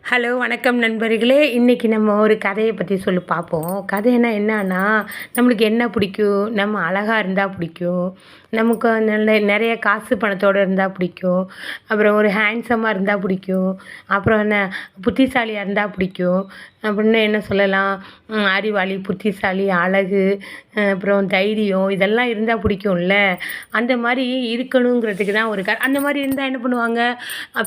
Hello வணக்கம் நண்பர்களே. இன்றைக்கி நம்ம ஒரு கதையை பற்றி பார்ப்போம். கதைன்னா என்னன்னா, நம்மளுக்கு என்ன பிடிக்கும், நம்ம அழகாக இருந்தால் பிடிக்கும், நமக்கு நிறைய காசு பணத்தோடு இருந்தால் பிடிக்கும், அப்புறம் ஒரு ஹேண்ட்ஸமாக இருந்தால் பிடிக்கும், அப்புறம் என்ன புத்திசாலியாக இருந்தால் பிடிக்கும், அப்படின்னு என்ன சொல்லலாம், அறிவாளி, புத்திசாலி, அழகு, அப்புறம் தைரியம், இதெல்லாம் இருந்தால் பிடிக்கும்ல. அந்த மாதிரி இருக்கணுங்கிறதுக்கு தான் அந்த மாதிரி இருந்தால் என்ன பண்ணுவாங்க,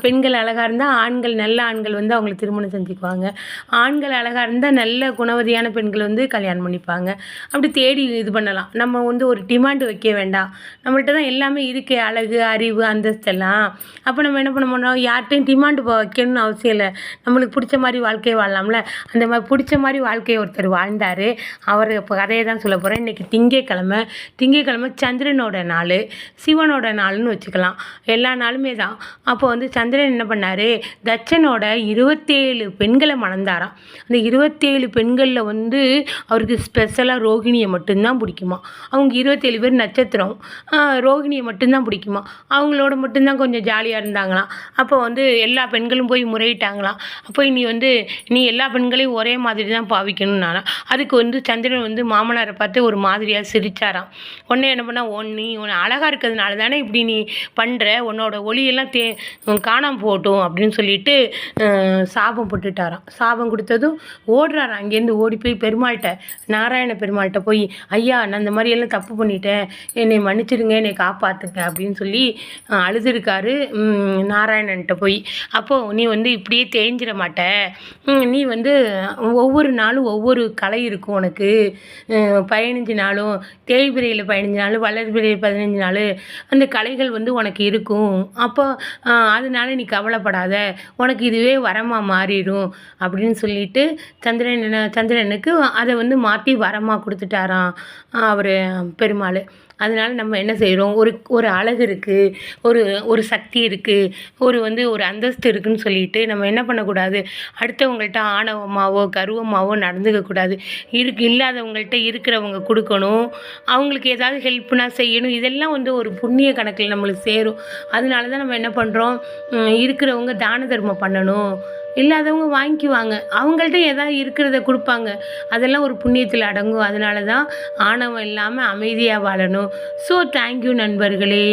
பெண்கள் அழகாக இருந்தால் நல்ல ஆண்கள் வந்து அவங்கள திருமணம் செஞ்சுக்குவாங்க. ஆண்கள் அழகாக இருந்தால் நல்ல குணவதியான பெண்கள் வந்து கல்யாணம் பண்ணிப்பாங்க. அப்படி தேடி இது பண்ணலாம். நம்ம வந்து ஒரு டிமாண்டு வைக்க வேண்டாம். நம்மள்ட்ட தான் எல்லாமே இருக்கே, அழகு, அறிவு, அந்தஸ்தெல்லாம். அப்போ நம்ம என்ன பண்ண மாட்டோம், யார்கிட்டையும் டிமாண்டு வைக்கணும்னு அவசியம் இல்லை. நம்மளுக்கு பிடிச்ச மாதிரி வாழ்க்கையை வாழலாம்ல. அந்த மாதிரி பிடிச்ச மாதிரி வாழ்க்கையை ஒருத்தர் வாழ்ந்தார். அவர் இப்போ கதையை தான் சொல்ல போகிறேன். இன்றைக்கி திங்கக்கிழமை சந்திரனோட நாள், சிவனோட நாள்னு வச்சுக்கலாம். எல்லா நாளுமே தான். அப்போ வந்து சந்திரன் என்ன பண்ணார், தட்சனோட 27 பெண்களை மணந்தாராம். அந்த 27 பெண்களில் வந்து அவருக்கு ஸ்பெஷலாக ரோகிணியை மட்டும்தான் பிடிக்குமா. அவங்க 27 பேர் நட்சத்திரம், ரோகிணியை மட்டும்தான் பிடிக்குமா. அவங்களோட மட்டும்தான் கொஞ்சம் ஜாலியாக இருந்தாங்களாம். அப்போ வந்து எல்லா பெண்களும் போய் முறையிட்டாங்களாம். அப்போ நீ எல்லா பெண்களையும் ஒரே மாதிரி தான் பாவிக்கணும்னால. அதுக்கு வந்து சந்திரன் வந்து மாமனாரை பார்த்து ஒரு மாதிரியாக சிரிச்சாராம். உடனே என்ன பண்ணா, நீ அழகாக இருக்கிறதுனால தானே இப்படி நீ பண்ணுற, உன்னோட ஒளியெல்லாம் காணாமல் போகட்டும் அப்படின்னு சொல்லிட்டு சாபம் போட்டுட்டாராம். சாபம் கொடுத்ததும் ஓடுறாராம். அங்கேருந்து ஓடி போய் நாராயண பெருமாள்கிட்ட போய், ஐயா நான் இந்த மாதிரியெல்லாம் தப்பு பண்ணிட்டேன், என்னை மன்னிச்சிடுங்க, என்னை காப்பாற்றுங்க அப்படின்னு சொல்லி அழுதுருக்காரு நாராயணன்ட்ட போய். அப்போது நீ வந்து இப்படியே தேஞ்சிட மாட்ட, நீ வந்து ஒவ்வொரு நாளும் ஒவ்வொரு கலை இருக்கும் உனக்கு. 15 நாளும், தேய்பிரையில் 15 நாள், வளர்பிரையில் 15 நாள், அந்த கலைகள் வந்து உனக்கு இருக்கும். அப்போ அதனால நீ கவலைப்படாத, உனக்கு இதுவே வரமாக மாறிடும் அப்படின்னு சொல்லிட்டு சந்திரனுக்கு அதை வந்து மாற்றி வரமாக கொடுத்துட்டாராம் அவர் பெருமாள். அதனால் நம்ம என்ன செய்கிறோம், ஒரு அழகு இருக்குது, ஒரு சக்தி இருக்குது, ஒரு அந்தஸ்து இருக்குதுன்னு சொல்லிட்டு நம்ம என்ன பண்ணக்கூடாது, அடுத்தவங்கள்ட்ட ஆணவமாவோ கர்வமாவோ நடந்துக்கக்கூடாது. இல்லாதவங்கள்ட்ட இருக்கிறவங்க கொடுக்கணும், அவங்களுக்கு ஏதாவது ஹெல்ப்னா செய்யணும். இதெல்லாம் வந்து ஒரு புண்ணிய கணக்கில் நம்மளுக்கு சேரும். அதனால தான் நம்ம என்ன பண்ணுறோம், இருக்கிறவங்க தான தர்மம் பண்ணணும், இல்லாதவங்க வாங்கிக்குவாங்க, அவங்கள்ட்ட ஏதாவது இருக்கிறத கொடுப்பாங்க. அதெல்லாம் ஒரு புண்ணியத்தில் அடங்கும். அதனால தான் ஆணவம் இல்லாமல் அமைதியாக வாழணும். ஸோ தேங்க்யூ நண்பர்களே.